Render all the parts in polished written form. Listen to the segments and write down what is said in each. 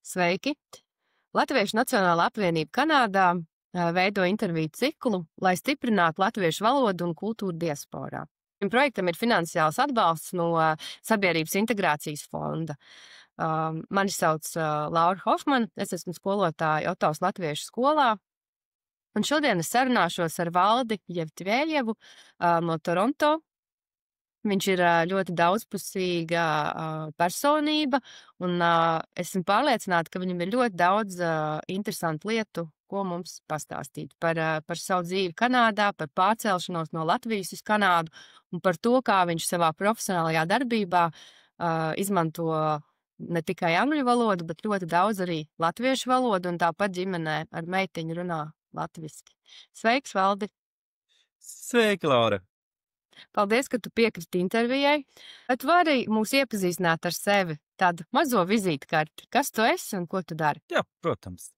Sveiki! Latviešu Nacionālā apvienība Kanādā veido interviju ciklu, lai stiprinātu latviešu valodu un kultūru diasporā. Šim projektam ir finansiāls atbalsts no Sabiedrības integrācijas fonda. Mani sauc Laura Hofmana, es esmu skolotāja Otavas latviešu skolā. Un šodien es sarunāšos ar Valdi Jevtviejevu no Toronto. Viņš ir ļoti daudzpusīga personība, un esmu pārliecināta, ka viņam ir ļoti daudz interesantu lietu, ko mums pastāstīt par savu dzīvi Kanādā, par pārcelšanos no Latvijas uz Kanādu un par to, kā viņš savā profesionālajā darbībā izmanto ne tikai angļu valodu, bet ļoti daudz arī latviešu valodu, un tāpat ģimenē ar meitiņu runā latviski. Sveiks, Valdi! Sveiki, Laura! Paldies, ka tu piekriti intervijai. Bet vari mūs iepazīstināt ar sevi, tādu mazo vizītkarti. Kas tu esi un ko tu dari? Jā, protams.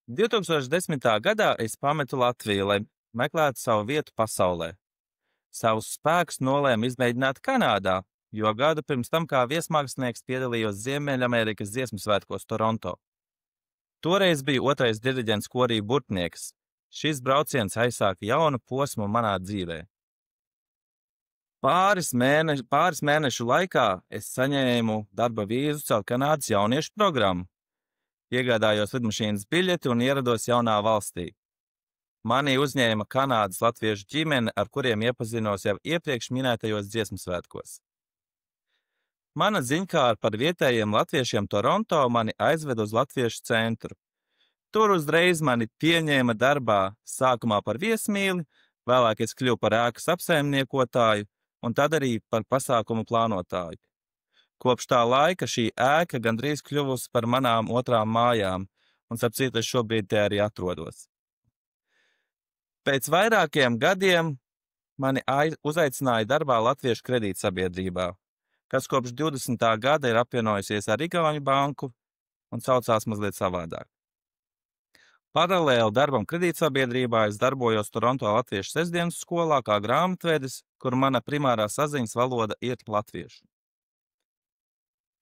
2010. gadā es pametu Latviju, lai meklētu savu vietu pasaulē. Savus spēkus nolēmu izmēģināt Kanādā, jo gadu pirms tam kā viesmākslinieks piedalījos Ziemeļamerikas dziesmu svētkos Toronto. Toreiz biju otrais diriģents korī burtnieks. Šis brauciens aizsāka jaunu posmu manā dzīvē. Pāris mēnešu laikā es saņēmu darba vīzu caur Kanādas jauniešu programmu. Iegādājos lidmašīnas biļeti un ierados jaunā valstī. Mani uzņēma Kanādas latviešu ģimene, ar kuriem iepazinos jau iepriekš minētajos dziesmu svētkos. Mana ziņkāra par vietējiem latviešiem Toronto mani aizved uz latviešu centru. Tur uzreiz mani pieņēma darbā, sākumā par viesmīli, vēlāk es kļuvu par ēkas apsaimniekotāju un tad arī par pasākumu plānotāju. Kopš tā laika šī ēka gandrīz kļuvusi par manām otrām mājām, un starp citu es šobrīd te arī atrodos. Pēc vairākiem gadiem mani uzaicināja darbā Latviešu kredītsabiedrībā, kas kopš 20. gada ir apvienojusies ar Igauņu banku un saucās mazliet savādāk. Paralēli darbam kredītsabiedrībā es darbojos Toronto Latviešu sestdienas skolā kā grāmatvedis, kur mana primārā saziņas valoda ir latviešu.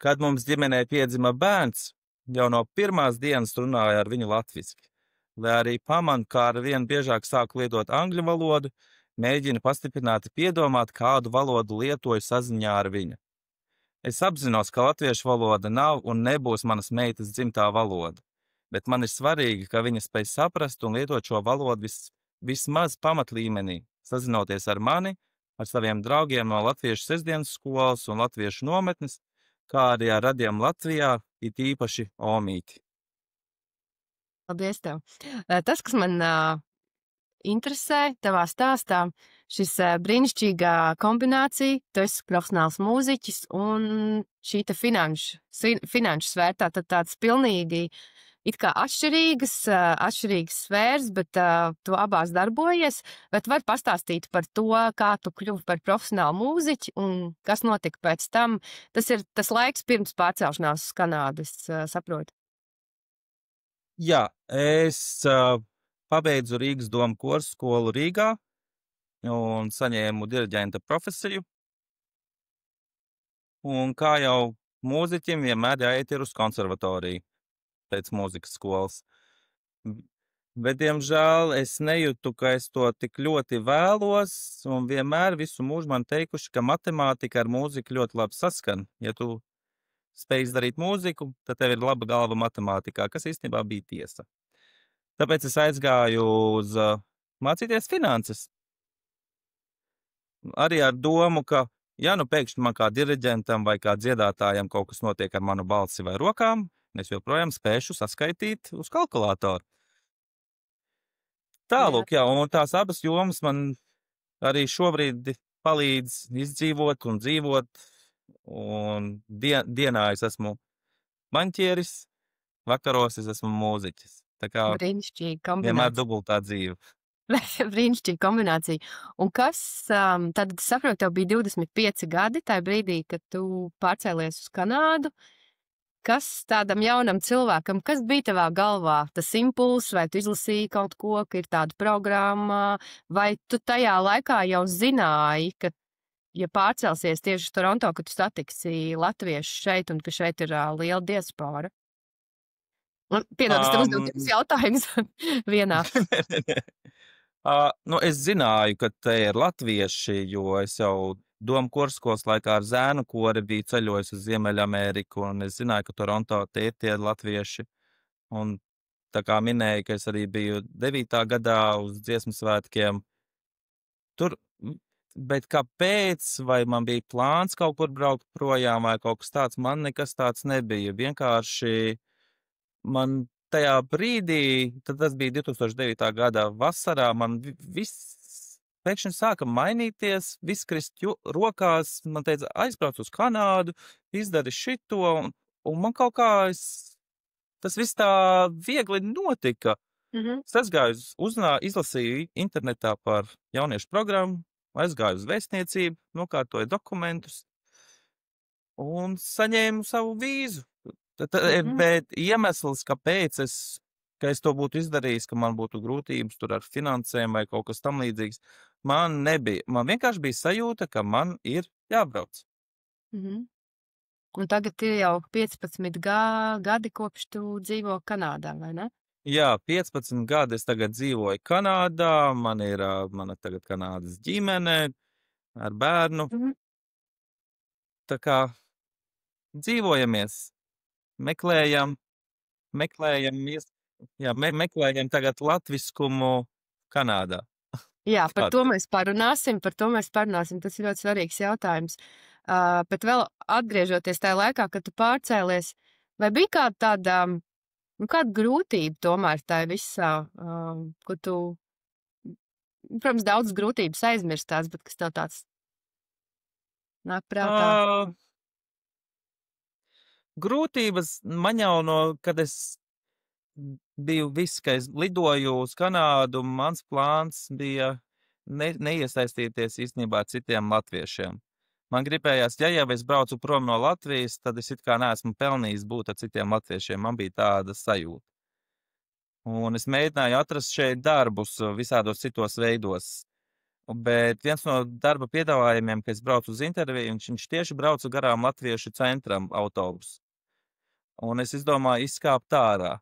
Kad mums ģimenē piedzima bērns, jau no pirmās dienas runāju ar viņu latviski, lai arī pamanu, kā ar vien biežāk sāku lietot angļu valodu, mēģinu pastiprināti piedomāt, kādu valodu lietoju saziņā ar viņu. Es apzinos, ka latviešu valoda nav un nebūs manas meitas dzimtā valoda, bet man ir svarīgi, ka viņa spēj saprast un lietot šo valodu vismaz pamatlīmenī, sazinoties ar mani, ar saviem draugiem no Latviešu sestdienas skolas un Latviešu nometnes, kā arī ar radiem Latvijā, it īpaši Omīti. Paldies tev! Tas, kas man interesē tavā stāstā, šis brīnišķīgā kombinācija, tu esi profesionāls mūziķis un šī te finanšu sfērā, tad tāds pilnīgi it kā atšķirīgas sfēras, bet tu abās darbojies. Bet var pastāstīt par to, kā tu kļuvi par profesionālu mūziķi un kas notika pēc tam. Tas ir tas laiks pirms pārcelšanās uz Kanādu, es saprotu. Jā, es pabeidzu Rīgas domu kursu skolu Rīgā un saņēmu diriģenta profesiju. Un kā jau mūziķim vienmēr jāiet ir uz konservatoriju pēc mūzikas skolas. Bet, diemžēl, es nejūtu, ka es to tik ļoti vēlos, un vienmēr visu mūžu man teikuši, ka matemātika ar mūziku ļoti labi saskan. Ja tu spēj izdarīt mūziku, tad tev ir laba galva matemātikā, kas īstenībā bija tiesa. Tāpēc es aizgāju uz mācīties finanses. Arī ar domu, ka, ja nu pēkšņi man kā diriģentam vai kā dziedātājam kaut kas notiek ar manu balsi vai rokām, es joprojām spēšu saskaitīt uz kalkulātoru. Tālūk, jā, un tās abas jomas man arī šobrīd palīdz izdzīvot un dzīvot, un dienā es esmu baņķieris, vakaros es esmu mūziķis. Tā kā Brīnišķīga vienmēr kombinācija. dubultā dzīve. Brīnišķīga kombinācija. Un kas, tad saprotu, tev bija 25 gadi tajā brīdī, kad tu pārcēlies uz Kanādu. Kas tādam jaunam cilvēkam, kas bija tavā galvā? Tas impulss, vai tu izlasīji kaut ko, ka ir tāda programma, vai tu tajā laikā jau zināji, ka, ja pārcelsies tieši uz Toronto, ka tu satiksi latviešus šeit un ka šeit ir liela diaspora? Piedod, es tev uzdevu 2 Um, jautājumus vienā. Nu, es zināju, ka te ir latvieši, jo es jau domu kurskos laikā ar zēnu kori biju ceļojis uz Ziemeļameriku, un es zināju, ka Toronto tie ir tie latvieši. Un tā kā minēju, ka es arī biju 9. gadā uz dziesmu svētkiem. Tur, bet kāpēc, vai man bija plāns kaut kur braukt projām, vai kaut kas tāds, man nekas tāds nebija. Vienkārši man tajā brīdī, tad tas bija 2009. gada vasarā, man viss pēkšņi sāka mainīties, viss krist rokās. Man teica, aizbrauc uz Kanādu, izdari šito, un man kaut kā tas viss tā viegli notika. Mhm. Es aizgāju izlasīju internetā par jauniešu programmu, aizgāju uz vēstniecību, nokārtoju dokumentus un saņēmu savu vīzu. Mhm. Bet iemesls, kāpēc ka es to būtu izdarījis, ka man būtu grūtības tur ar finansēm vai kaut kas tam līdzīgs, man nebija. Man vienkārši bija sajūta, ka man ir jābrauc. Mhm. Un tagad ir jau 15 gadi, kopš tu dzīvo Kanādā, vai ne? Jā, 15 gadi es tagad dzīvoju Kanādā, man ir mana tagad Kanādas ģimene ar bērnu. Mhm. Tā kā dzīvojamies, meklējam, meklējam tagad latviskumu Kanādā. Jā, par Kā to mēs parunāsim, tas ir ļoti svarīgs jautājums. Bet vēl atgriežoties tajā laikā, kad tu pārcēlies, vai bija kāda tāda, kāda grūtība tomēr tajā visā, ko tu, protams, daudzas grūtības aizmirstās, bet kas tev tāds nāk prātā? Grūtības man jau kad es biju viss, ka es lidoju uz Kanādu, mans plāns bija neiesaistīties īstenībā ar citiem latviešiem. Man gribējās, ja jau es braucu prom no Latvijas, tad es it kā neesmu pelnījis būt ar citiem latviešiem. Man bija tāda sajūta. Un es mēģināju atrast šeit darbus visādos citos veidos. Bet viens no darba piedāvājumiem, kad es braucu uz interviju, viņš tieši brauca garām Latviešu centram autobusu. Un es izdomāju izkāpt ārā.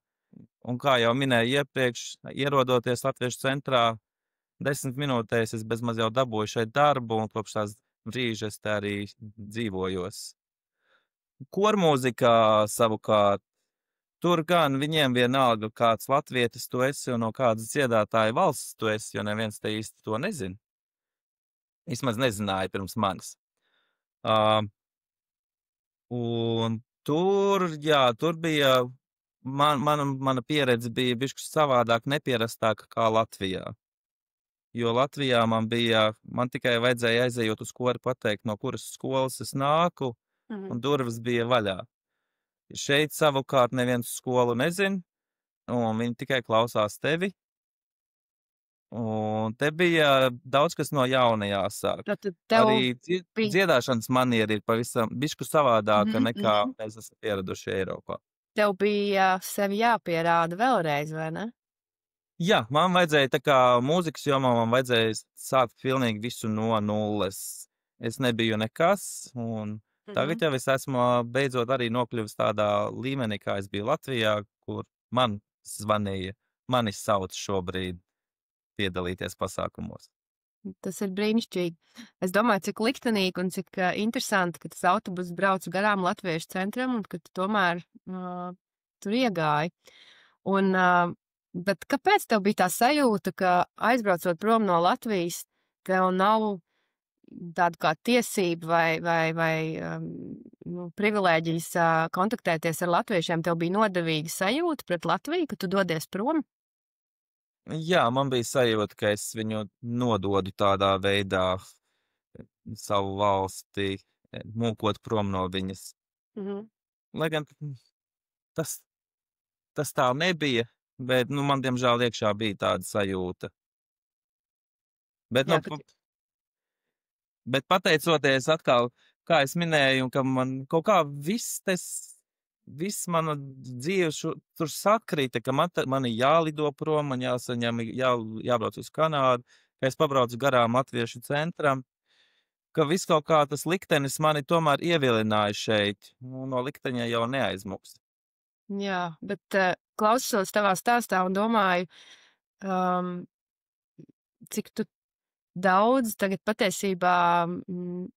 Un kā jau minēju iepriekš, ierodoties Latviešu centrā, 10 minūtēs es bezmaz jau dabūju šeit darbu, un kopš tās brīža es te arī dzīvojos. Kormūzikā savukārt, tur gan viņiem vienalga, kāds latvietis tu esi un no kādas dziedātāja valsts tu esi, jo neviens te īsti to nezina. Vismaz nezināja pirms manis. Un tur bija, mana pieredze bija bišķi savādāk, nepierastāka kā Latvijā. Jo Latvijā man tikai vajadzēja aizejot uz kori pateikt, no kuras skolas es nāku, un durvis bija vaļā. Šeit savukārt neviens skolu nezin, un viņi tikai klausās tevi. Un te bija daudz kas no jauna jāsāk. Arī dziedāšanas maniera ir pavisam bišķi savādāka nekā mēs esam pieraduši Eiropā. Tev bija sevi jāpierāda vēlreiz, vai ne? Jā, man vajadzēja tā kā mūzikas jomā, man vajadzēja sākt pilnīgi visu no nulles. Es nebiju nekas, un tagad jau es esmu beidzot arī nokļuvis tādā līmenī, kā es biju Latvijā, kur man zvanīja, mani sauc šobrīd piedalīties pasākumos. Tas ir brīnišķīgi. Es domāju, cik liktenīgi un cik interesanti, ka tas autobus brauc garām Latviešu centram un ka tu tomēr tur iegāji. Bet kāpēc tev bija tā sajūta, ka aizbraucot prom no Latvijas, tev nav tādu kā tiesību vai privilēģijas kontaktēties ar latviešiem? Tev bija nodevīga sajūta pret Latviju, ka tu dodies prom? Jā, man bija sajūta, ka es viņu nododu tādā veidā savu valsti, mūkot prom no viņas. Lai gan tas tā nebija, bet man diemžēl iekšā bija tāda sajūta. Bet, bet pateicoties atkal, kā es minēju, ka man kaut kā viss mana dzīve tur sakrita, ka man ir jālido prom, man jāsaņem, jābrauc uz Kanādu, ka es pabraucu garām Latviešu centram, ka viss kaut kā tas liktenis mani tomēr ievilināja šeit. No likteņa jau neaizmuks. Jā, bet klausos tavā stāstā un domāju, cik tu daudz tagad patiesībā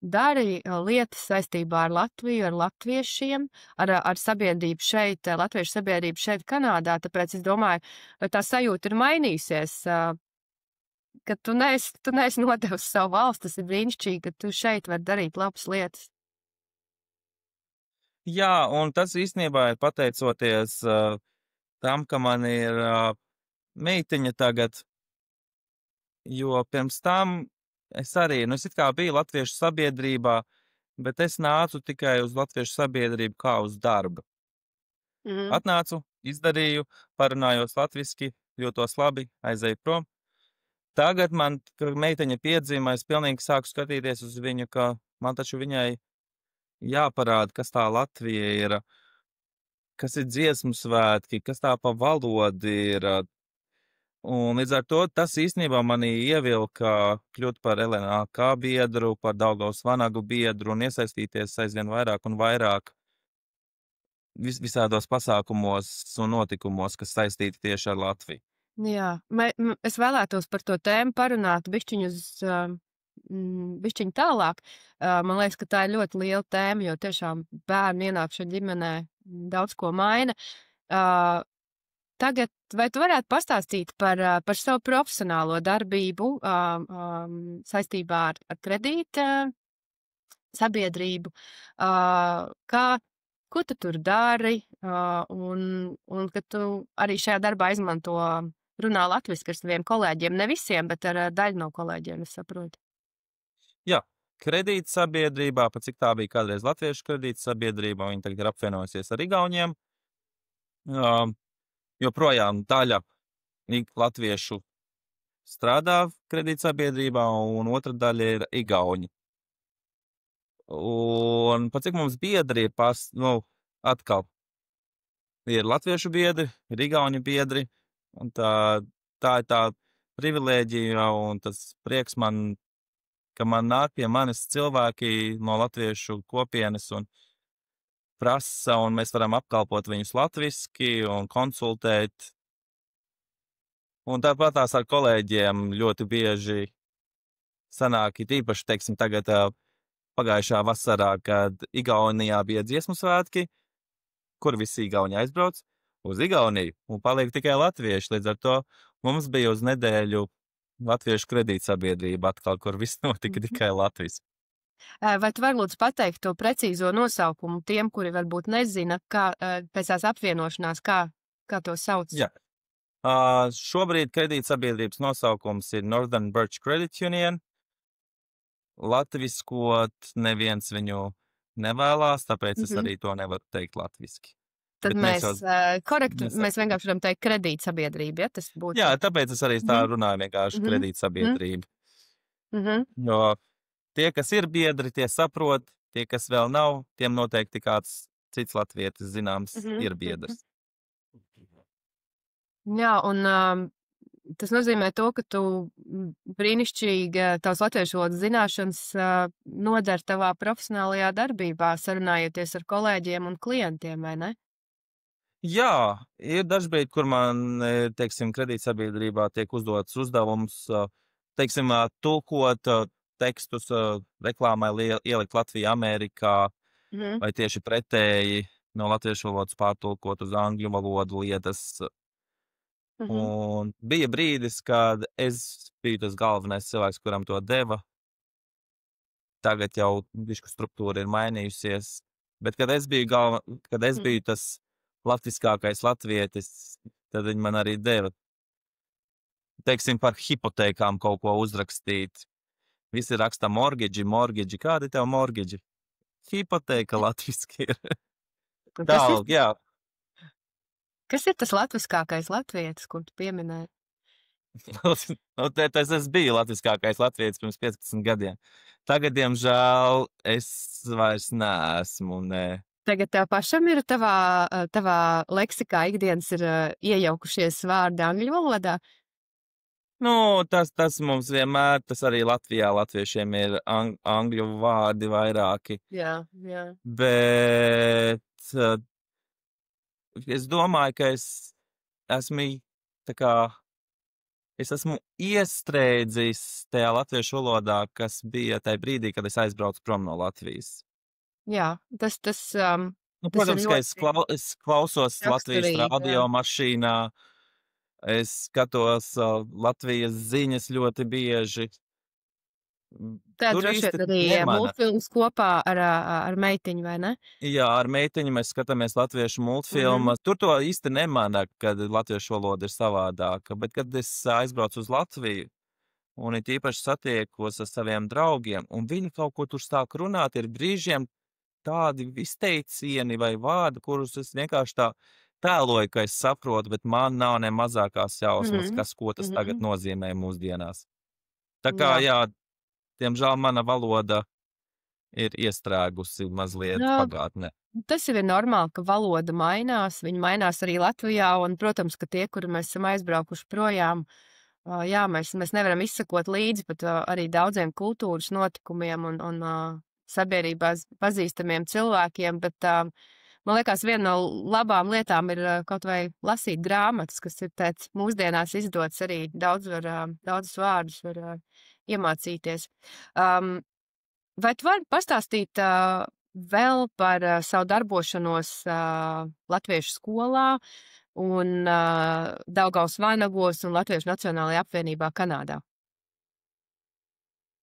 dari lietas saistībā ar Latviju, ar latviešiem, ar sabiedrību šeit, latviešu sabiedrību šeit Kanādā. Tāpēc es domāju, vai tā sajūta ir mainījusies, ka tu neesi nodevis savu valsti. Tas ir brīnišķīgi, ka tu šeit vari darīt labas lietas. Jā, un tas īstenībā ir pateicoties tam, ka man ir meitiņa tagad, jo pirms tam es arī, es it kā biju latviešu sabiedrībā, bet es nācu tikai uz latviešu sabiedrību kā uz darbu. Atnācu, izdarīju, parunājos latviski, jūtos labi, aizēju prom. Tagad man, kad meiteņa piedzima, es pilnīgi sāku skatīties uz viņu, ka man taču viņai jāparāda, kas tā Latvija ir, kas ir dziesmu svētki, kas tā pa valoda ir. Un līdz ar to tas īstenībā manī ievilka kļūt par LNAK biedru, par Daugavas vanagu biedru un iesaistīties aizvien vairāk un vairāk visādos pasākumos un notikumos, kas saistīti tieši ar Latviju. Jā, es vēlētos par to tēmu parunāt bišķiņu tālāk. Man liekas, ka tā ir ļoti liela tēma, jo tiešām bērnu ienākšana ģimenē daudz ko maina. Tagad, vai tu varētu pastāstīt par savu profesionālo darbību saistībā ar kredīta sabiedrību? Ko tu tur dari? Un ka tu arī šajā darbā runā latviski ar saviem kolēģiem. Ne visiem, bet ar daļu no kolēģiem, es saprotu. Jā, kredīta sabiedrībā, pat cik tā bija kādreiz latviešu kredīta sabiedrība, viņi tagad ir apvienojusies ar igauniem. Joprojām daļa latviešu strādā kredīta sabiedrībā, un otra daļa ir igauņi. Un pat cik mums biedri ir atkal ir latviešu biedri, ir igauņu biedri, un tā ir tā privilēģija un tas prieks man, ka man nāk pie manis cilvēki no latviešu kopienas un prasa, un mēs varam apkalpot viņus latviski un konsultēt. Un tāpat tās ar kolēģiem ļoti bieži sanāk, īpaši, teiksim, tagad pagājušā vasarā, kad Igaunijā bija dziesmu svētki, kur visi igauņi aizbrauc uz Igauniju un paliek tikai latvieši. Līdz ar to mums bija uz nedēļu latviešu kredīta sabiedrība atkal, kur viss notika tikai latviski. Vai tu vari lūdzu pateikt to precīzo nosaukumu tiem, kuri varbūt nezina, kā pēc tās apvienošanās, kā to sauc? Jā. Šobrīd kredīta sabiedrības nosaukums ir Northern Birch Credit Union. Latviskot neviens viņu nevēlās, tāpēc es arī to nevaru teikt latviski. Tad mēs vienkārši varam teikt kredīta sabiedrība, ja tas būtu. Jā, tāpēc es arī tā runāju vienkārši kredīta sabiedrība. Jo tie, kas ir biedri, tie saprot, tie, kas vēl nav, tiem noteikti kāds cits latvietis zināms ir biedrs. Jā, un tas nozīmē to, ka tu brīnišķīgi tavs latviešu valodas zināšanas nodara tavā profesionālajā darbībā, sarunājoties ar kolēģiem un klientiem, vai ne? Jā, ir dažbrīd, kur man, teiksim, kredīta sabiedrībā tiek uzdots uzdevums, teiksim, tulkot tekstus reklāmai ielikt Latviju Amerikā, vai tieši pretēji no latviešu valodas pārtulkot uz angļu valodu lietas. Un bija brīdis, kad es biju tas galvenais cilvēks, kuram to deva. Tagad jau bišķi struktūra ir mainījusies. Bet, kad es biju tas latviskākais latvietis, tad viņi man arī deva, teiksim, par hipotekām kaut ko uzrakstīt. Visi raksta mortgage. Kādi tev mortgage? Hipoteka latviski ir. Tālāk, jā. Kas ir tas latviskākais latvietis, kur tu pieminēji? Es biju latviskākais latvietis pirms 15 gadiem. Tagad, diemžēl, es vairs neesmu. Ne. Tagad tev pašam ir tavā leksikā ikdienas ir iejaukušies vārdi angļu valodā? Tas mums vienmēr, tas arī Latvijā latviešiem ir angļu vārdi vairāki. Jā. Bet es domāju, ka esmu tā kā, es esmu iestrēdzis tajā latviešu valodā, kas bija tajā brīdī, kad es aizbraucu prom no Latvijas. Jā, Nu, tas ir protams, ka ļoti es klausos Latvijas raksturīgi, jā. radio mašīnā, es skatos Latvijas ziņas ļoti bieži. Tā Tur droši īsti vien arī nemana. multfilms kopā ar meitiņu, vai ne? Jā, ar meiteņu mēs skatāmies latviešu Mhm. multfilmas. Tur to īsti nemana, kad latviešu valoda ir savādāka, bet kad es aizbraucu uz Latviju un it īpaši satiekos ar saviem draugiem, un viņi kaut ko tur sāk runāt, ir brīžiem tādi izteicieni vai vārdi, kurus es vienkārši tā tēloju, ka es saprotu, bet man nav ne mazākās jausmas, Mhm. ko tas tagad Mhm. nozīmē mūsdienās. Tā kā, Jā. jā, diemžēl mana valoda ir iestrēgusi mazliet Nu, pagātnē. tas jau ir normāli, ka valoda mainās. Viņa mainās arī Latvijā, un, protams, ka tie, kuri mēs esam aizbraukuši projām, jā, mēs nevaram izsekot līdzi pat arī daudziem kultūras notikumiem un sabiedrībā pazīstamiem cilvēkiem, bet man liekas, viena no labām lietām ir kaut vai lasīt grāmatas, kas ir tāds mūsdienās izdots arī daudzus vārdus var iemācīties. Vai tu vari pastāstīt vēl par savu darbošanos Latviešu skolā un Daugavas vanagos un Latviešu Nacionālajā apvienībā Kanādā?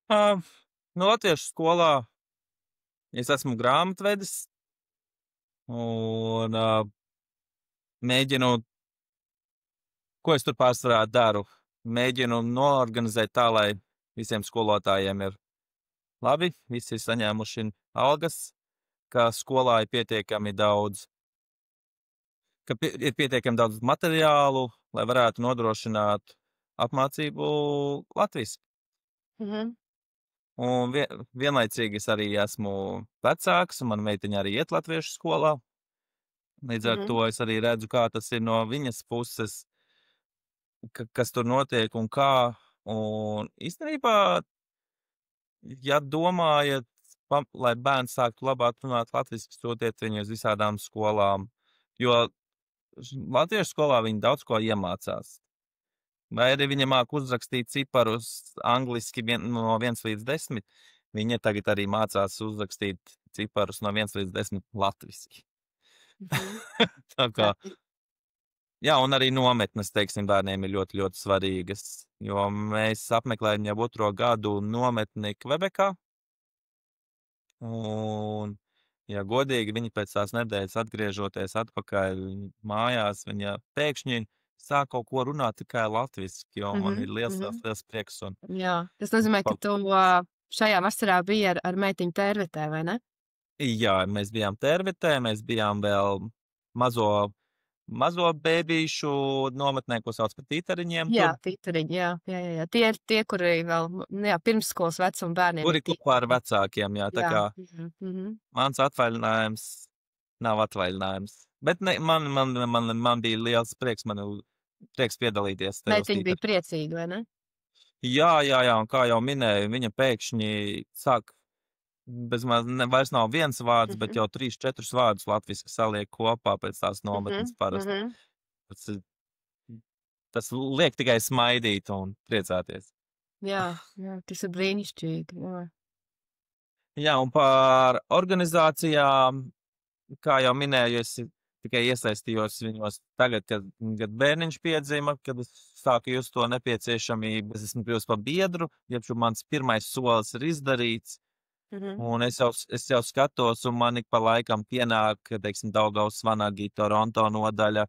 No Latviešu skolā es esmu grāmatvedis un mēģinu, ko es tur pārsvarā daru, mēģinu noorganizēt tā, lai visiem skolotājiem ir labi, visi ir saņēmuši algas, ka skolā ir pietiekami daudz, ir pietiekami daudz materiālu, lai varētu nodrošināt apmācību Latvijas. Mhm. Un vienlaicīgi es arī esmu vecāks, un mana meitiņa arī iet latviešu skolā. Līdz ar to es arī redzu, kā tas ir no viņas puses, kas tur notiek un kā. Un īstenībā, ja domājat, lai bērns sāktu labāk runāt latviski, sūtiet viņu uz visādām skolām, jo latviešu skolā viņi daudz ko iemācās. Vai arī viņa māca uzrakstīt ciparus angliski no 1 līdz 10. Viņa tagad arī mācās uzrakstīt ciparus no 1 līdz 10 latviski. Tā kā, jā, un arī nometnes, teiksim, bērniem ir ļoti, ļoti svarīgas, jo mēs apmeklējam jau 2. gadu nometni Kvebekā. Un, ja godīgi, viņi pēc tās nedēļas atgriežoties atpakaļ mājās, viņa pēkšņi sāk kaut ko runāt tikai latviski, jo man ir liels prieks. Jā, tas nozīmē, ka tu šajā vasarā biji ar meitiņu Tērvetē, vai ne? Jā, mēs bijām Tērvetē, mēs bijām vēl mazo bēbīšu nometnē, ko sauc par tītariņiem. Jā, tītariņi, jā. Tie ir tie, kuri vēl, jā, pirmsskolas vecuma bērniem. Kuri kopā ar vecākiem, jā, tā kā mans atvaļinājums nav atvaļinājums. Bet man bija liels prieks, prieks piedalīties. Meitiņa bija priecīga, vai ne? Jā, un kā jau minēju, viņa pēkšņi sāk, vairs nav viens vārds, bet jau 3-4 vārdus latviski saliek kopā pēc tās nometnes parasti. Tas liek tikai smaidīt un priecāties. Jā, tas ir brīnišķīgi, jā. Jā, un par organizācijām, kā jau minēju, es tikai iesaistījos viņos tagad, kad bērniņš piedzima, kad es sāku just to nepieciešamību. Es esmu kļuvis par biedru, ja mans pirmais solis ir izdarīts. Un es jau skatos, un man ik pa laikam pienāk, teiksim, Daugavas Vanagi, Toronto nodaļa,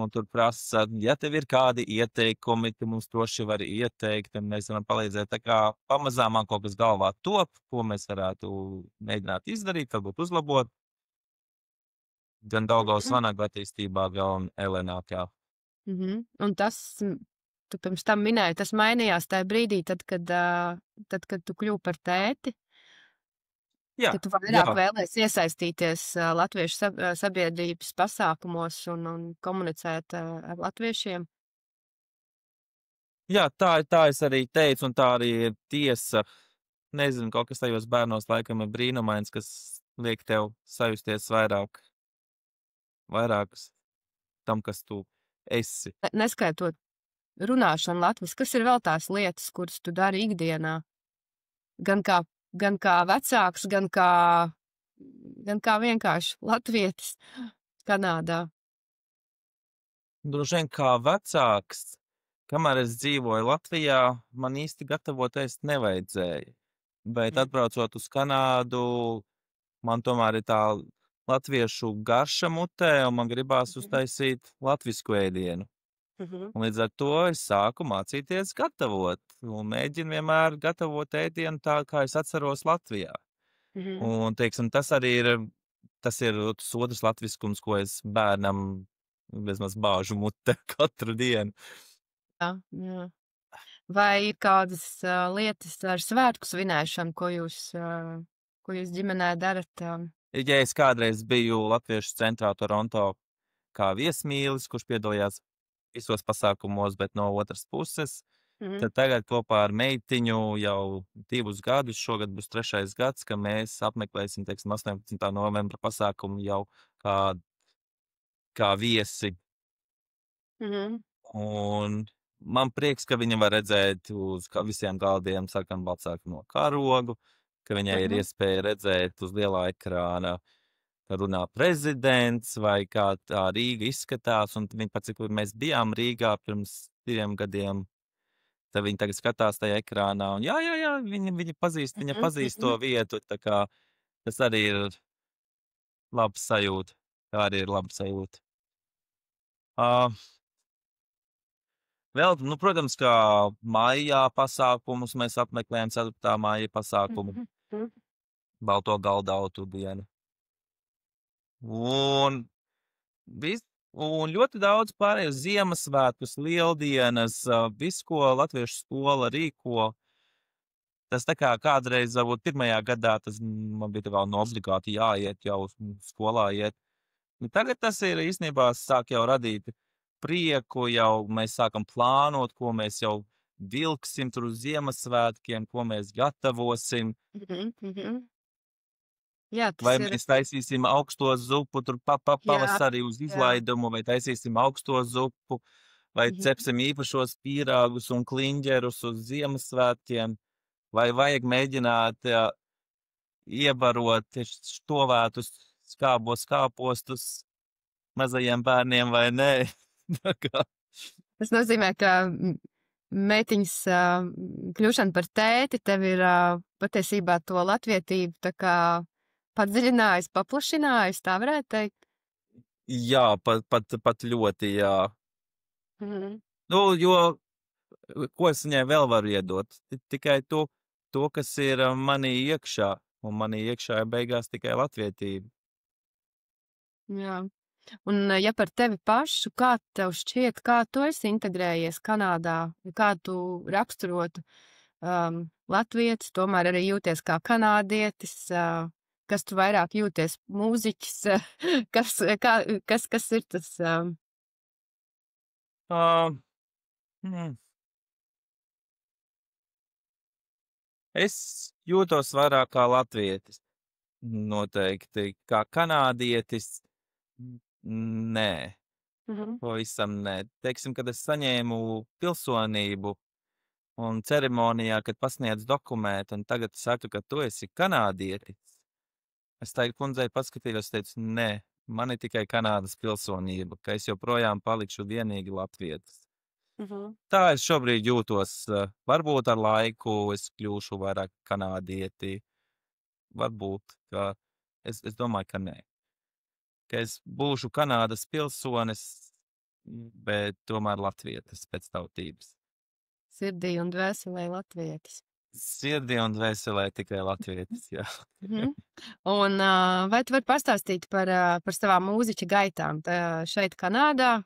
un tur prasa, ja tev ir kādi ieteikumi, tu mums droši vari ieteikt, un mēs varam palīdzēt. Tā kā pamazām man kaut kas galvā top, ko mēs varētu mēģināt izdarīt, varbūt uzlabot. Gan Daugavas Vanagu attīstībā, gan Elenākā. Un tas, tu pirms tam minēji, tas mainījās tajā brīdī, tad, kad tu kļuvi par tēti. Jā, ka tu vairāk vēlies iesaistīties latviešu sabiedrības pasākumos un komunicēt ar latviešiem. Jā, tā es arī teicu, un tā arī ir tiesa. Nezinu, kaut kas tajos bērnos laikam ir brīnumains, kas liek tev sajusties vairākas tam, kas tu esi. Neskaitot runāšanu latviski, kas ir vēl tās lietas, kuras tu dari ikdienā? Gan kā vecāks, gan kā vienkārši latvietis Kanādā. Droši vien kā vecāks, kamēr es dzīvoju Latvijā, man īsti gatavot ēst nevajadzēja. Bet atbraucot uz Kanādu, man tomēr ir tā latviešu garša mutē, un man gribās uztaisīt latvisku ēdienu. Un līdz ar to es sāku mācīties gatavot, un mēģinu vienmēr gatavot ēdienu tā, kā es atceros Latvijā. Un, teiksim, tas ir tas otrs latviskums, ko es bērnam vismaz bāžu mutē katru dienu. Jā. Vai ir kādas lietas ar svētku svinēšanu, ko jūs ģimenē darat? Ja es kādreiz biju Latviešu centrā Toronto kā viesmīlis, kurš piedalījās visos pasākumos, bet no otras puses, tad tagad kopā ar meitiņu jau 2 gadus, šogad būs 3. gads, ka mēs apmeklēsim, teiksim, 18. novembra pasākumu jau kā viesi. Un man prieks, ka viņa var redzēt uz visiem galdiem sarkanbaltsākamo karogu, ka viņai ir iespēja redzēt uz lielā ekrāna, ka runā prezidents vai kā tā Rīga izskatās. Un viņa pat, cik mēs bijām Rīgā pirms 2 gadiem, tad viņa tagad skatās tajā ekrānā. Un jā, viņa pazīst to vietu. Tā kā tas arī ir labs sajūta. Tā arī ir laba sajūta. Vēl, protams, kā maijā pasākumus mēs apmeklējam 4. maija pasākumu. Balto galdautu dienu. Un ļoti daudz pārējos Ziemassvētkus, Lieldienas, visu, ko latviešu skola rīko. Tas tā kā kādreiz, varbūt 1. gadā, tas man bija tā kā obligāti jāiet jau skolā iet. Tagad tas ir īstenībā sāk jau radīt prieku, jau mēs sākam plānot, ko mēs jau vilksim tur uz Ziemassvētkiem, ko mēs gatavosim. Jā, vai mēs taisīsim augsto zupu tur pavasarī uz izlaidumu, vai taisīsim augsto zupu, vai cepsim īpašos pīrāgus un kliņģerus uz Ziemassvētkiem, vai vajag mēģināt iebarot štovētus skābos kāpostus mazajiem bērniem vai nē. Tas nozīmē, ka meitiņas kļūšana par tēti tev ir patiesībā to latvietību tā kā padziļinājis, paplašinājis, tā varētu teikt? Jā, pat ļoti, jā. Jo, ko es viņai vēl varu iedot? Tikai to, kas ir manī iekšā, un manī iekšā ir beigās tikai latvietība. Jā. Un ja par tevi pašu, kā tev šķiet, kā tu esi integrējies Kanādā, kā tu raksturotu latvietis, tomēr arī jūties kā kanādietis, kas tu vairāk jūties mūziķis, kas ir tas? Es jūtos vairāk kā latvietis, noteikti, kā kanādietis. Nē, pavisam nē. Teiksim, kad es saņēmu pilsonību un ceremonijā, kad pasniedz dokumentu, un tagad saku, ka tu esi kanādietis. Es tai kundzei paskatījos, teicu, nē, man ir tikai Kanādas pilsonība, ka es joprojām palikšu vienīgi latvietis. Tā es šobrīd jūtos. Varbūt ar laiku es kļūšu vairāk kanādieti. Varbūt, ka es domāju, ka nē. Ka es būšu Kanādas pilsonis, bet tomēr latvietis pēc tautības. Sirdī un dvēselē latvietis. Sirdī un dvēselē tikai latvietis, jā. Un vai tu vari pastāstīt par savām mūziķa gaitām šeit Kanādā?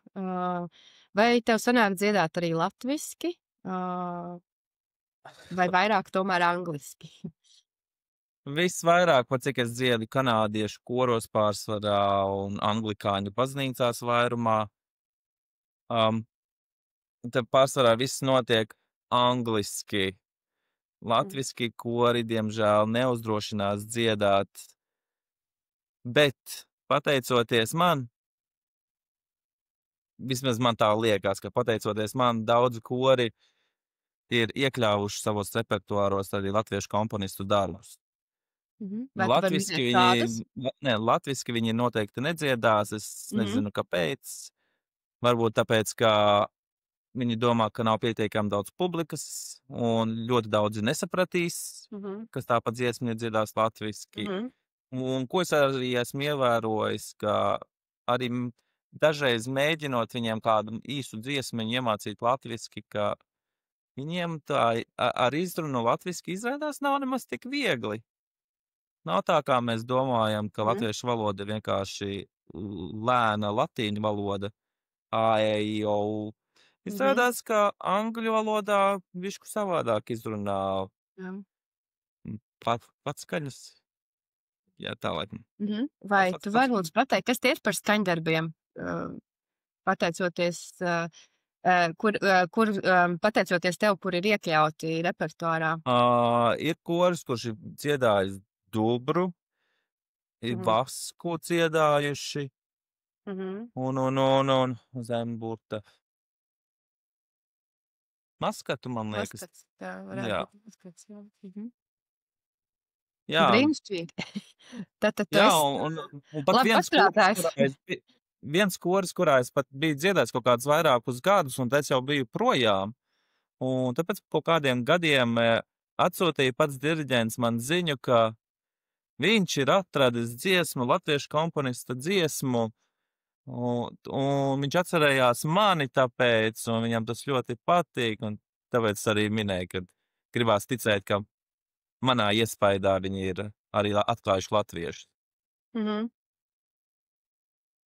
Vai tev sanāk dziedāt arī latviski? Vai vairāk tomēr angliski? Visvairāk, pat cik es dziedu kanādiešu koros pārsvarā un anglikāņu baznīcās vairumā. Te pārsvarā viss notiek angliski. Latviski kori, diemžēl, neuzdrošinās dziedāt. Bet, pateicoties man, vismaz man tā liekas, ka pateicoties man daudzi kori ir iekļāvuši savos repertuāros arī latviešu komponistu darbus. Vai tu vari minēt kādus? Latviski viņi noteikti nedziedās, es nezinu, kāpēc. Varbūt tāpēc, ka viņi domā, ka nav pietiekami daudz publikas, un ļoti daudzi nesapratīs, kas tāpat dziesmu dziedās latviski. Un ko es arī esmu ievērojis, ka arī dažreiz mēģinot viņiem kādu īsu dziesmiņu iemācīt latviski, ka viņiem tā ar izrunu latviski izrādās nav nemaz tik viegli. Nav tā, kā mēs domājam, ka latviešu valoda ir vienkārši lēna latīņu valoda. A-E-I-O. Izrādās, ka angļu valodā bišķi savādāk izrunā pats skaņas. Jā, tā laikam. Vai tu vari lūdzu pateikt, kas tie ir par skaņdarbiem? Pateicoties, pateicoties tev, kur ir iekļauti repertuārā? Ir koris, kurš ir dziedājis dubru, ir vasku dziedājuši, un zemburta. Maskatu, man liekas. Maskats, tā varētu būt maskats, jā. Jā. Brīnišķīgi. Jā, un pat viens koris, kurā es pat biju dziedājis kaut kādus vairākus gadus, un es jau biju projām. Un tāpēc kaut kādiem gadiem atsūtīja pats diriģents man ziņu, ka viņš ir atradis dziesmu, latviešu komponista dziesmu, un viņš atcerējās mani tāpēc, un viņam tas ļoti patīk, un tāpēc arī minēja, ka gribās ticēt, ka manā iespaidā viņi ir arī atklājuši latviešus.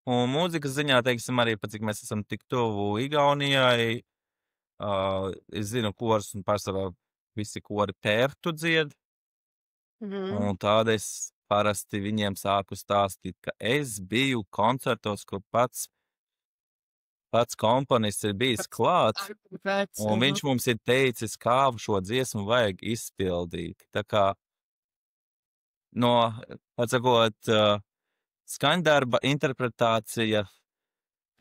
Un mūzikas ziņā, teiksim, arī pat cik mēs esam tik tuvu Igaunijai, es zinu kors un pārsvarā visi kori pērtu dzied, un tāda es parasti viņiem sāku stāstīt, ka es biju koncertos, kur pats komponists ir bijis klāts, un viņš mums ir teicis, kā šo dziesmu vajag izpildīt. Tā kā atsakot, skaņdarba interpretācija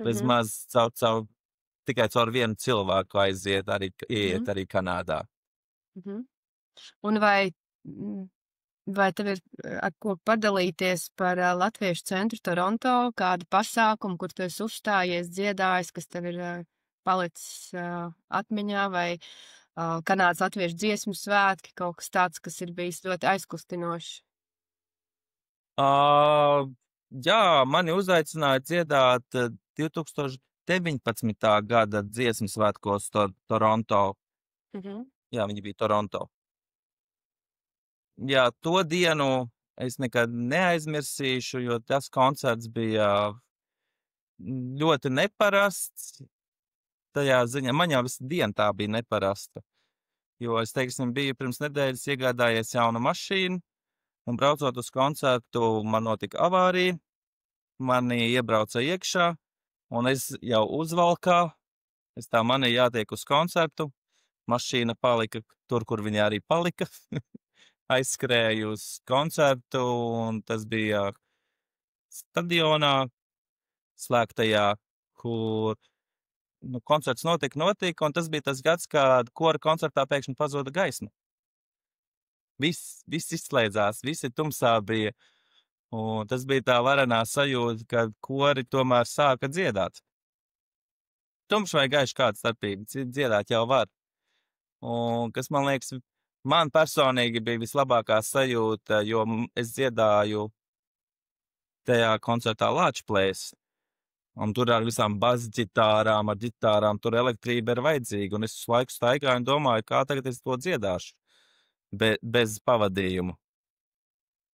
bezmaz tikai caur vienu cilvēku aiziet arī Kanādā. Un vai tev ir ar ko padalīties par Latviešu centru Toronto, kādu pasākumu, kur tu esi uzstājies, dziedājis, kas tev ir palicis atmiņā, vai Kanādas latviešu dziesmu svētki, kaut kas tāds, kas ir bijis ļoti aizkustinošs? Jā, mani uzaicināja dziedāt 2019. gada dziesmu svētkos Toronto. Jā, viņi bija Toronto. Jā, to dienu es nekad neaizmirsīšu, jo tas koncerts bija ļoti neparasts. Tajā ziņā man jau visa diena tā bija neparasta. Jo es, teiksim, biju pirms nedēļas iegādājies jaunu mašīnu, un braucot uz koncertu, man notika avārija, mani iebrauca iekšā, un es jau uzvalkā, mani jātiek uz koncertu, mašīna palika tur, kur viņa arī palika. Aizskrēju uz koncertu, un tas bija stadionā, slēgtajā, kur koncerts notika, un tas bija tas gads, kad kora koncertā pēkšņi pazuda gaisma. Viss izslēdzās, visi tumsā bija, un tas bija tā varenā sajūta, kad kori tomēr sāka dziedāt. Tumšs vai gaišs kāda starpība, dziedāt jau var. Un kas man liekas, man personīgi bija vislabākā sajūta, jo es dziedāju tajā koncertā Lāčplēs, un tur ar visām basģitārām, ar ģitārām, tur elektrība ir vajadzīga, un es laiku staigāju un domāju, kā tagad es to dziedāšu, bez pavadījumu.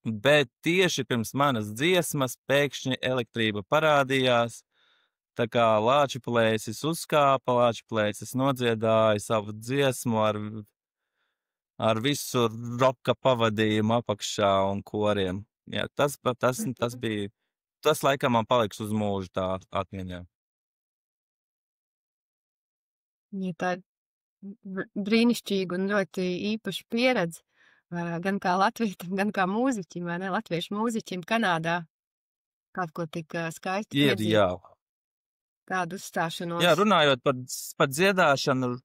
Bet tieši pirms manas dziesmas pēkšņi elektrība parādījās, tā kā Lāčplēsis uzkāpa, Lāčplēsis nodziedāja savu dziesmu ar visu roka pavadījumu apakšā un koriem. Jā, tas bija, tas laikam man paliks uz mūžu tā atmiņā. Ja tā brīnišķīga un ļoti īpaša pieredze, gan kā latvietim, gan kā mūziķim, vai ne, latviešu mūziķim Kanādā. Kaut ko tik skaisti piedzīvot. Jā. tādu Jā, uzstāšanos. runājot par dziedāšanu,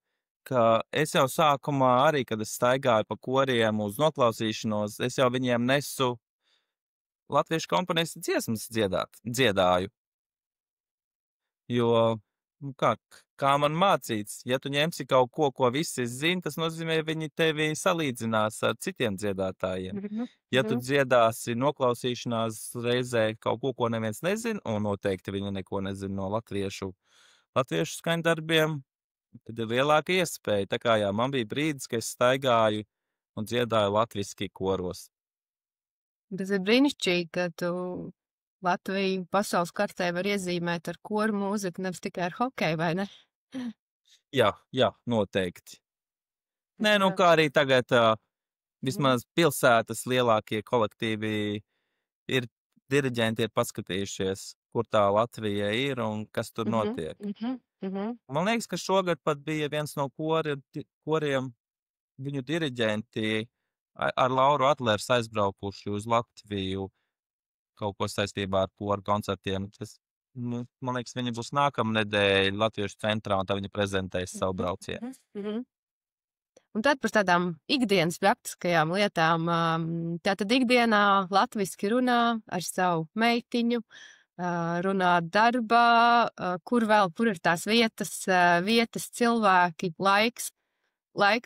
ka es jau sākumā arī, kad es staigāju pa koriem uz noklausīšanos, es jau viņiem nesu latviešu komponistu dziesmas dziedāju. Jo, nu kā man mācīts, ja tu ņemsi kaut ko visi zina, tas nozīmē, viņi tevi salīdzinās ar citiem dziedātājiem. Ja tu dziedāsi noklausīšanās reizē kaut ko neviens nezina, un noteikti viņi neko nezina no latviešu skaņdarbiem, tad ir lielāka iespēja. Tā kā jā, man bija brīdis, ka es staigāju un dziedāju latviski koros. Tas ir brīnišķīgi, ka tu Latviju pasaules kartē var iezīmēt ar koru mūziku, nevis tikai ar hokeju, vai ne? Jā, noteikti. Nē, nu kā arī tagad vismaz pilsētas lielākie kolektīvi ir diriģenti ir paskatījušies, kur tā Latvija ir un kas tur notiek. Man liekas, ka šogad pat bija viens no koriem, viņu diriģenti ar Lauru Atlers aizbraukuši uz Latviju kaut ko saistībā ar koru koncertiem. Man liekas, viņi būs nākamnedēļ Latviešu centrā, un tā viņi prezentēs savu braucienu. Un tad par tādām ikdienas praktiskajām lietām. Tātad ikdienā latviski runā ar savu meitiņu, runā darbā, kur ir tās vietas, cilvēki, laiks,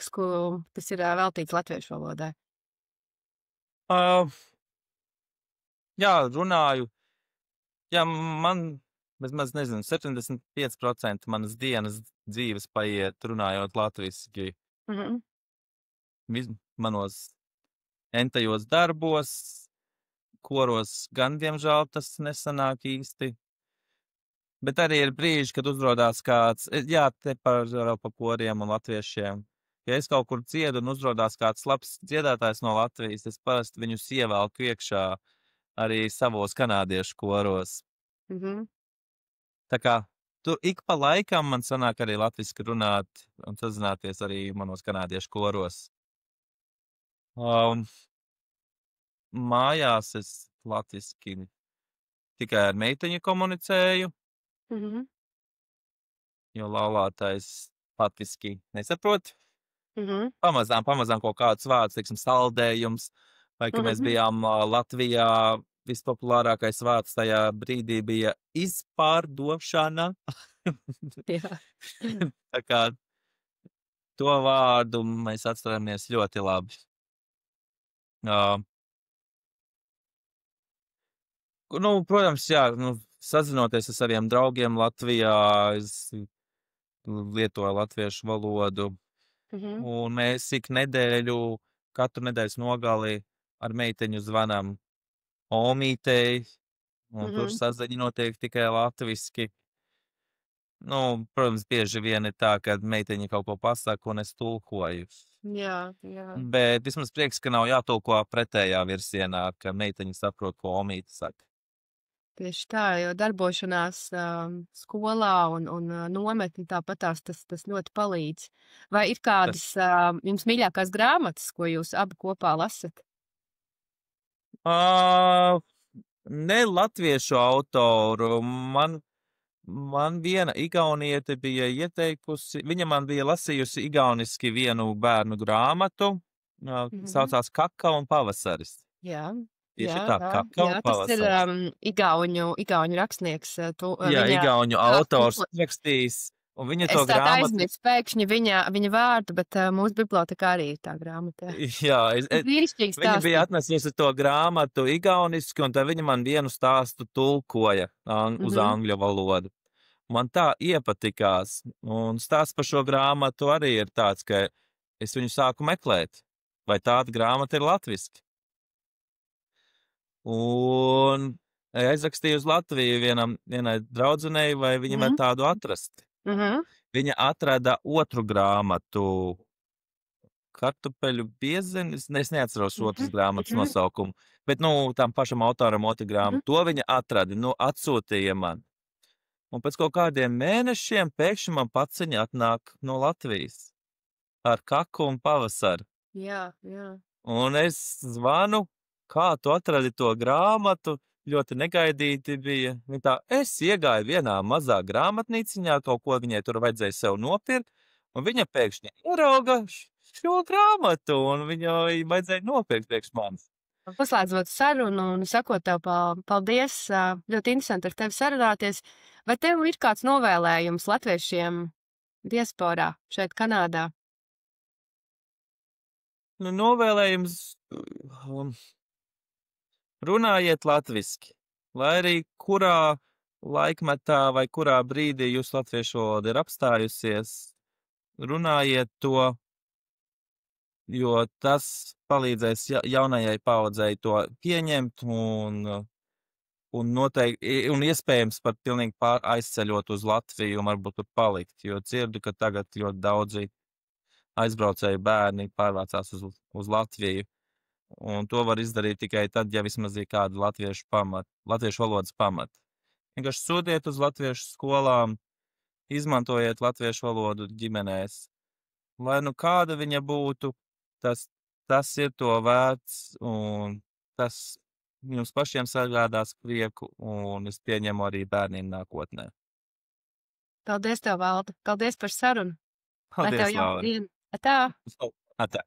kas ir veltīts latviešu valodai. Jā, runāju. Jā, man, vismaz nezinu, 75% manas dienas dzīves paiet runājot latviski. Manos entajos darbos, koros gan, diemžēl, tas nesanāk īsti. Bet arī ir brīži, kad uzrodās kāds, jā, te par koriem un latviešiem. Ja es kaut kur dziedu un uzrodās kāds labs dziedātājs no Latvijas, es parasti viņus ievelku iekšā arī savos kanādiešu koros. Tā kā tur ik pa laikam man sanāk arī latviski runāt un sazināties arī manos kanādiešu koros. Mājās es latviski tikai ar meitiņu komunicēju, jo laulātais latviski nesaprot. Pamazām kaut kādus vārdus, teiksim, saldējums, vai ka mēs bijām Latvijā, vispopulārākais vārds tajā brīdī bija izpārdošana. Tā kā to vārdu mēs atceramies ļoti labi. Protams, jā, sazinoties ar saviem draugiem Latvijā, es lietoju latviešu valodu. Un mēs katru nedēļas nogali ar meiteņu zvanām omītei, un tur saziņa notiek tikai latviski. Protams, bieži vien ir tā, ka meiteņa kaut ko pasaka, un es tulkoju. Jā. Bet vismaz prieks, ka nav jātulko pretējā virsienā, ka meiteņa saprot, ko omīte saka. Tieši tā, jo darbošanās skolā un nometni tāpatās tas ļoti palīdz. Vai ir kādas jums mīļākās grāmatas, ko jūs abi kopā lasat? Ne latviešu autoru. Man viena igauniete bija ieteikusi, viņa man bija lasījusi igauniski vienu bērnu grāmatu, saucās Kakao un pavasaris. Jā. Tieši tā, Kakao un pavasaris. Tas ir igauņu rakstnieks. Igauņu autors rakstījis, un viņa to grāmatu... Es aizmirsu pēkšņi viņa vārdu, bet mūsu bibliotekā arī ir tā grāmata. Jā, viņa bija atnesusi to grāmatu igauniski, un tad viņa man vienu stāstu tulkoja uz angļu valodu. Man tā iepatikās, un stāsts par šo grāmatu arī ir tāds, ka es viņu sāku meklēt, vai tāda grāmata ir latviski. Un aizrakstīju uz Latviju vienai draudzenei, vai viņa var tādu atrast. Viņa atrada otru grāmatu, Kartupeļu biezenis, es neatceros otras grāmatas nosaukumu, bet, tam pašam autoram otru grāmatu, to viņa atrada, atsūtīja man. Un pēc kaut kādiem mēnešiem pēkšņi man paciņa atnāk no Latvijas ar Kaku un pavasaru. Jā. Un es zvanu, kā tu atradi to grāmatu? ļoti negaidīti bija. Viņa tā, es iegāju vienā mazā grāmatnīciņā, kaut ko viņai tur vajadzēja sev nopirkt, un viņa pēkšņi ierauga šo grāmatu, un viņai vajadzēja nopirkt priekš manis. Paslēdzot sarunu un sakot tev paldies, ļoti interesanti ar tevi sarunāties. Vai tev ir kāds novēlējums latviešiem diasporā šeit Kanādā? Nu, novēlējums runājiet latviski, lai arī kurā laikmetā vai kurā brīdī jūs latviešu valoda ir apstājusies, runājiet to, jo tas palīdzēs jaunajai paudzei to pieņemt un noteikti, un iespējams pat pilnīgi aizceļot uz Latviju un varbūt tur palikt, jo dzirdu, ka tagad ļoti daudzi aizbraucēju bērni pārvācās uz Latviju. Un to var izdarīt tikai tad, ja vismaz ir kāda latviešu valodas pamata. Vienkārši sūtiet uz latviešu skolām, izmantojiet latviešu valodu ģimenēs. Lai nu kāda viņa būtu, tas ir to vērts, un tas jums pašiem sagādās prieku, un es pieņemu arī bērniem nākotnē. Paldies tev, Valda. Paldies par sarunu. Lai Paldies, tev jauka Laura. diena. Atā! Atā.